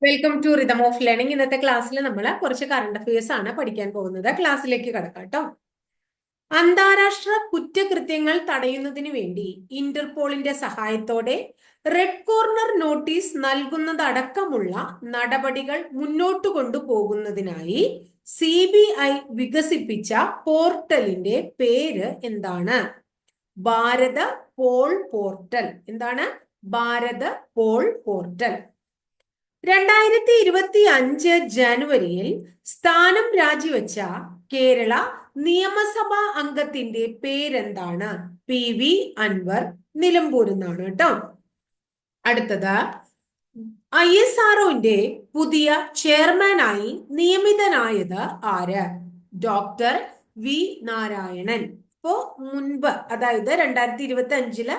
Welcome to rhythm of learning. ഇന്നത്തെ ക്ലാസ്സിൽ നമ്മൾ കുറച്ച് കറണ്ട് അഫയേഴ്സ് ആണ് പഠിക്കാൻ പോകുന്നത്. ക്ലാസ്സിലേക്ക് കടക്കാം കേട്ടോ. അന്താരാഷ്ട്ര കുറ്റകൃത്യങ്ങൾ തടയുന്നതിന് വേണ്ടി ഇന്റർപോളിന്റെ സഹായത്തോടെ റെഡ് കോർണർ നോട്ടീസ് നൽകുന്നതടക്കമുള്ള നടപടികൾ മുന്നോട്ട് കൊണ്ടുപോകുന്നതിനായി CBI വികസിപ്പിച്ച പോർട്ടലിന്റെ പേര് എന്താണ്? Bharat poll portal. എന്താണ്? Bharat poll portal. 2025 ജനുവരിയിൽ സ്ഥാനം രാജിവെച്ച കേരള നിയമസഭാ അംഗത്തിന്റെ പേരെന്താണ്? PV അൻവർ, നിലമ്പൂരിൽ നിന്നാണ് കേട്ടോ. അടുത്തത്, ISROന്റെ പുതിയ ചെയർമാനായി നിയമിതനായത് ആര്? Doctor V Narayanan. ഇപ്പോ മുൻപ്, അതായത് 2025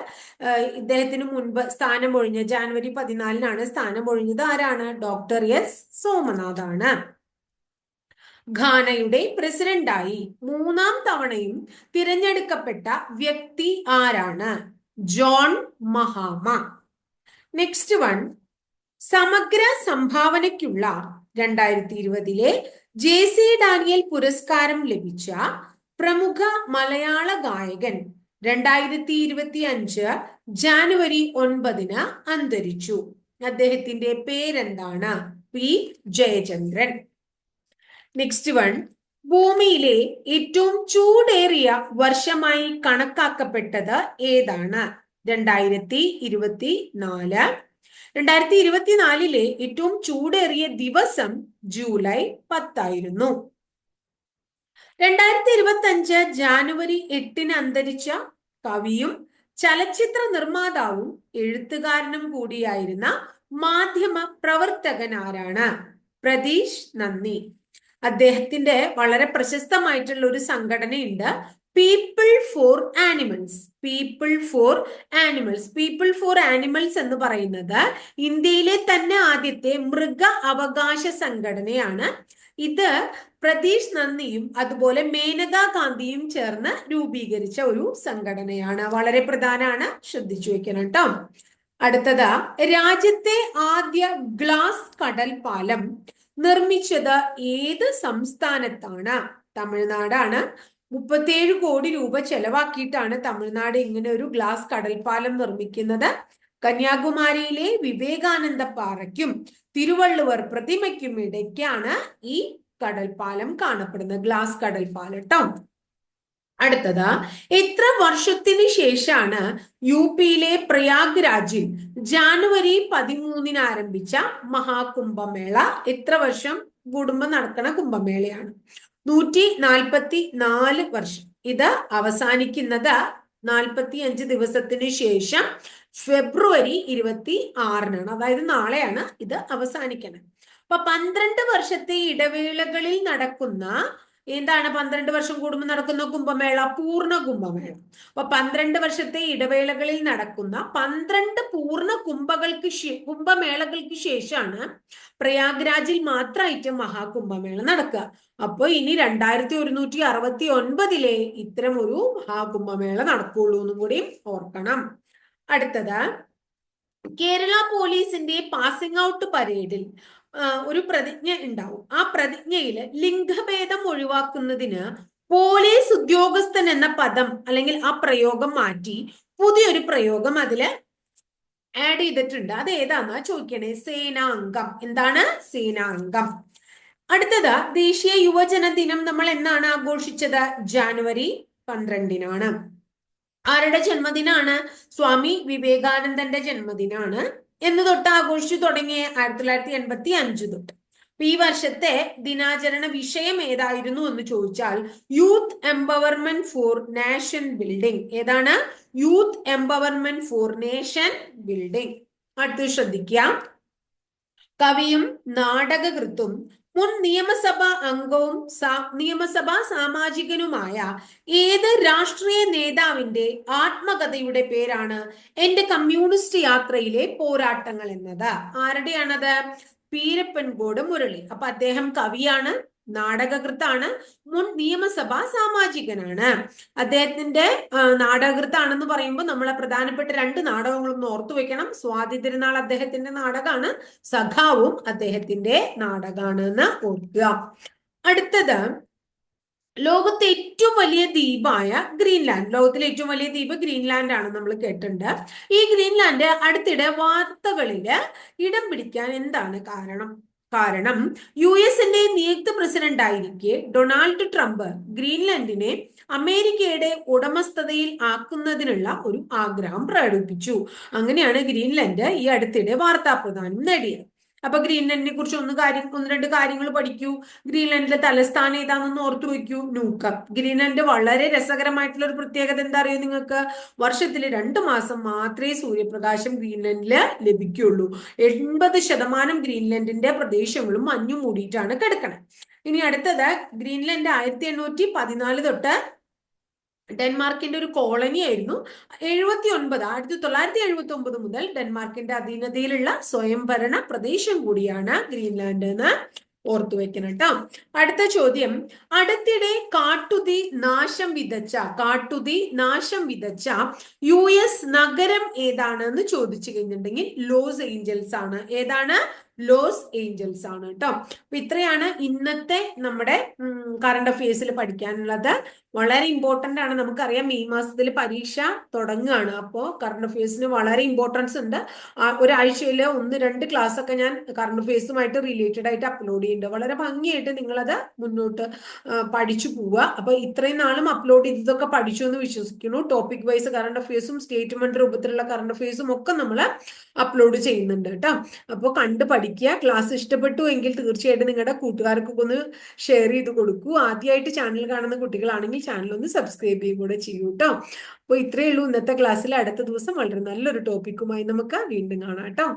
ഇദ്ദേഹത്തിന് മുൻപ് സ്ഥാനം ഒഴിഞ്ഞ ജാനുവരി 14 സ്ഥാനം ഒഴിഞ്ഞത് ആരാണ്? Doctor S സോമനാഥാണ്. ഘാനയുടെ പ്രസിഡന്റായി 3ാം തവണയും തിരഞ്ഞെടുക്കപ്പെട്ട വ്യക്തി ആരാണ്? ജോൺ മഹാമ. നെക്സ്റ്റ് വൺ, സമഗ്ര സംഭാവനയ്ക്കുള്ള 2020 JC ഡാനിയൽ പുരസ്കാരം ലഭിച്ച പ്രമുഖ മലയാള ഗായകൻ 2025 ജാനുവരി 9 അന്തരിച്ചു. അദ്ദേഹത്തിന്റെ പേരെന്താണ്? P ജയചന്ദ്രൻ. നെക്സ്റ്റ് വൺ, ഭൂമിയിലെ ഏറ്റവും ചൂടേറിയ വർഷമായി കണക്കാക്കപ്പെട്ടത് ഏതാണ്? 2024. 2024 ഏറ്റവും ചൂടേറിയ ദിവസം ജൂലൈ 10 ആയിരുന്നു. 2025 ജാനുവരി 8 അന്തരിച്ച കവിയും ചലച്ചിത്ര നിർമ്മാതാവും എഴുത്തുകാരനും കൂടിയായിരുന്ന മാധ്യമ പ്രവർത്തകൻ ആരാണ്? പ്രതീഷ് നന്ദി. അദ്ദേഹത്തിന്റെ വളരെ പ്രശസ്തമായിട്ടുള്ള ഒരു സംഘടനയുണ്ട്, people for animals. People for animals. People for animals എന്ന് പറയുന്നത് ഇന്ത്യയിലെ തന്നെ ആദ്യത്തെ മൃഗ അവകാശ സംഘടനയാണ്. ഇത് പ്രതീഷ് നന്ദിയും അതുപോലെ മേനകാ ഗാന്ധിയും ചേർന്ന് രൂപീകരിച്ച ഒരു സംഘടനയാണ്. വളരെ പ്രധാനമാണ്, ശ്രദ്ധിച്ചു വെക്കണം കേട്ടോ. അടുത്തത്, രാജ്യത്തെ ആദ്യ ഗ്ലാസ് കടൽ പാലം നിർമ്മിച്ചത് ഏത് സംസ്ഥാനത്താണ്? തമിഴ്നാടാണ്. 37 കോടി രൂപ ചെലവാക്കിയിട്ടാണ് തമിഴ്നാട് ഇങ്ങനെ ഒരു ഗ്ലാസ് കടൽപ്പാലം നിർമ്മിക്കുന്നത്. കന്യാകുമാരിയിലെ വിവേകാനന്ദ പാറയ്ക്കും തിരുവള്ളുവർ പ്രതിമയ്ക്കും ഇടയ്ക്കാണ് ഈ കടൽപ്പാലം കാണപ്പെടുന്നത്, ഗ്ലാസ് കടൽപ്പാലം കേട്ടോ. അടുത്തത്, എത്ര വർഷത്തിന് ശേഷമാണ് UPയിലെ പ്രയാഗ്രാജിൽ ജാനുവരി 13 ആരംഭിച്ച മഹാകുംഭമേള? എത്ര വർഷം കൂടുമ്പോൾ നടക്കണ കുംഭമേളയാണ്? 144 വർഷം. ഇത് അവസാനിക്കുന്നത് 45 ദിവസത്തിന് ശേഷം ഫെബ്രുവരി 26 അതായത് നാളെയാണ് ഇത് അവസാനിക്കുന്നത്. അപ്പൊ 12 വർഷത്തെ ഇടവേളകളിൽ നടക്കുന്ന, എന്താണ് 12 വർഷം കൂടുമ്പോൾ നടക്കുന്ന കുംഭമേള? പൂർണ്ണ കുംഭമേള. അപ്പൊ 12 വർഷത്തെ ഇടവേളകളിൽ നടക്കുന്ന 12 പൂർണ്ണ കുംഭമേളകൾക്ക് ശേഷമാണ് പ്രയാഗ്രാജിൽ മാത്രമായിട്ട് മഹാകുംഭമേള നടക്കുക. അപ്പൊ ഇനി 2169 ഇത്തരം ഒരു മഹാകുംഭമേള നടക്കുള്ളൂ എന്നും കൂടി ഓർക്കണം. അടുത്തത്, കേരള പോലീസിന്റെ പാസിംഗ് ഔട്ട് പരേഡിൽ ഒരു പ്രതിജ്ഞ ഉണ്ടാവും. ആ പ്രതിജ്ഞയില് ലിംഗഭേദം ഒഴിവാക്കുന്നതിന് പോലീസ് ഉദ്യോഗസ്ഥൻ എന്ന പദം അല്ലെങ്കിൽ ആ പ്രയോഗം മാറ്റി പുതിയൊരു പ്രയോഗം അതില് ആഡ് ചെയ്തിട്ടുണ്ട്. അത് ഏതാന്നാ ചോദിക്കണേ? സേനാംഗം. എന്താണ്? സേനാംഗം. അടുത്തത്, ദേശീയ യുവജന ദിനം നമ്മൾ എന്നാണ് ആഘോഷിച്ചത്? ജാനുവരി 12 ആരുടെ ജന്മദിനാണ്? സ്വാമി വിവേകാനന്ദന്റെ ജന്മദിനാണ്. എന്ന് തൊട്ട് ആഘോഷിച്ചു തുടങ്ങിയ 1985 തൊട്ട്. ഈ വർഷത്തെ ദിനാചരണ വിഷയം ഏതായിരുന്നു എന്ന് ചോദിച്ചാൽ youth empowerment for nation building. ഏതാണ്? Youth empowerment for nation building. അടുത്ത് ശ്രദ്ധിക്കാം. കവിയും നാടകകൃത്തും മുൻ നിയമസഭാ അംഗവും നിയമസഭാ സാമാജികനുമായ ഏത് രാഷ്ട്രീയ നേതാവിന്റെ ആത്മകഥയുടെ പേരാണ് എന്റെ കമ്മ്യൂണിസ്റ്റ് യാത്രയിലെ പോരാട്ടങ്ങൾ എന്നത്? ആരുടെയാണത്? പീരപ്പൻകോട് മുരളി. അപ്പൊ അദ്ദേഹം കവിയാണ്, നാടകകൃത്താണ്, മുൻ നിയമസഭാ സാമാജികനാണ്. അദ്ദേഹത്തിന്റെ നാടകകൃത്താണെന്ന് പറയുമ്പോൾ നമ്മളെ പ്രധാനപ്പെട്ട രണ്ട് നാടകങ്ങളൊന്ന് ഓർത്തു വെക്കണം. സ്വാതി തിരുനാൾ അദ്ദേഹത്തിന്റെ നാടകമാണ്, സഖാവും അദ്ദേഹത്തിന്റെ നാടകമാണ് എന്ന് ഓർക്കുക. അടുത്തത് ലോകത്തെ ഏറ്റവും വലിയ ദ്വീപായ ഗ്രീൻലാൻഡ്. ലോകത്തിലെ ഏറ്റവും വലിയ ദ്വീപ് ഗ്രീൻലാൻഡ് ആണ്, നമ്മൾ കേട്ടിട്ടുണ്ട്. ഈ ഗ്രീൻലാൻഡ് അടുത്തിടെ വാർത്തകളില് ഇടം പിടിക്കാൻ എന്താണ് കാരണം US-ന്റെ നിയുക്ത പ്രസിഡന്റ് ആയിരിക്കെ ഡൊണാൾഡ് ട്രംപ് ഗ്രീൻലാൻഡിനെ അമേരിക്കയുടെ ഉടമസ്ഥതയിൽ ആക്കുന്നതിനുള്ള ഒരു ആഗ്രഹം പ്രകടിപ്പിച്ചു. അങ്ങനെയാണ് ഗ്രീൻലാൻഡ് ഈ അടുത്തിടെ വാർത്താ പ്രാധാന്യം നേടിയത്. അപ്പൊ ഗ്രീൻലാൻഡിനെ കുറിച്ച് ഒന്ന് രണ്ട് കാര്യങ്ങൾ പഠിക്കൂ. ഗ്രീൻലാൻഡിലെ തലസ്ഥാനം ഏതാണെന്ന് ഓർത്തു വെക്കൂ, ന്യൂകപ്പ്. ഗ്രീൻലാൻഡ് വളരെ രസകരമായിട്ടുള്ള ഒരു പ്രത്യേകത എന്താ അറിയോ നിങ്ങൾക്ക്? വർഷത്തിൽ 2 മാസം മാത്രമേ സൂര്യപ്രകാശം ഗ്രീൻലാൻഡില് ലഭിക്കുള്ളൂ. 80% ഗ്രീൻലാൻഡിന്റെ പ്രദേശങ്ങളും മഞ്ഞു മൂടിയിട്ടാണ് കിടക്കുന്നത്. ഇനി അടുത്തത്, ഗ്രീൻലാൻഡ് 1814 തൊട്ട് ഡെൻമാർക്കിന്റെ ഒരു കോളനി ആയിരുന്നു. 1979 മുതൽ ഡെൻമാർക്കിന്റെ അധീനതയിലുള്ള സ്വയംഭരണ പ്രദേശം കൂടിയാണ് ഗ്രീൻലാൻഡ് എന്ന് ഓർത്തു വെക്കണം കേട്ടോ. അടുത്ത ചോദ്യം, അടുത്തിടെ കാട്ടുതീ നാശം വിതച്ച US നഗരം ഏതാണെന്ന് ചോദിച്ചു കഴിഞ്ഞിട്ടുണ്ടെങ്കിൽ ലോസ് ഏഞ്ചൽസ് ആണ്. ഏതാണ്? ലോസ് ഏഞ്ചൽസ് ആണ് കേട്ടോ. അപ്പൊ ഇത്രയാണ് ഇന്നത്തെ നമ്മുടെ കറണ്ട് അഫയേഴ്സിൽ പഠിക്കാനുള്ളത്. വളരെ ഇമ്പോർട്ടന്റ് ആണ്. നമുക്കറിയാം മെയ് മാസത്തിൽ പരീക്ഷ തുടങ്ങുകയാണ്. അപ്പോൾ കറണ്ട് അഫയേഴ്സിന് വളരെ ഇമ്പോർട്ടൻസ് ഉണ്ട്. ഒരാഴ്ചയിൽ 1-2 ക്ലാസ് ഒക്കെ ഞാൻ കറണ്ട് അഫയേഴ്സുമായിട്ട് റിലേറ്റഡ് ആയിട്ട് അപ്ലോഡ് ചെയ്യുന്നുണ്ട്. വളരെ ഭംഗിയായിട്ട് നിങ്ങളത് മുന്നോട്ട് പഠിച്ചു പോവുക. അപ്പൊ ഇത്രയും നാളും അപ്ലോഡ് ചെയ്തതൊക്കെ പഠിച്ചു എന്ന് വിശ്വസിക്കുന്നു. ടോപ്പിക് വൈസ് കറണ്ട് അഫയേഴ്സും സ്റ്റേറ്റ്മെന്റ് രൂപത്തിലുള്ള കറണ്ട് അഫയേഴ്സും ഒക്കെ നമ്മൾ അപ്ലോഡ് ചെയ്യുന്നുണ്ട് കേട്ടോ. അപ്പോൾ കണ്ട് പഠിക്കുക. ക്ലാസ് ഇഷ്ടപ്പെട്ടു എങ്കിൽ തീർച്ചയായിട്ടും നിങ്ങളുടെ കൂട്ടുകാർക്കൊക്കെ ഒന്ന് ഷെയർ ചെയ്ത് കൊടുക്കൂ. ആദ്യമായിട്ട് ചാനൽ കാണുന്ന കുട്ടികളാണെങ്കിൽ ചാനൽ ഒന്ന് സബ്സ്ക്രൈബ് ചെയ്യുക കൂടെ ചെയ്യൂ കേട്ടോ. അപ്പോൾ ഇത്രയേ ഉള്ളൂ ഇന്നത്തെ ക്ലാസ്സിൽ. അടുത്ത ദിവസം വളരെ നല്ലൊരു ടോപ്പിക്കുമായി നമുക്ക് വീണ്ടും കാണാം കേട്ടോ.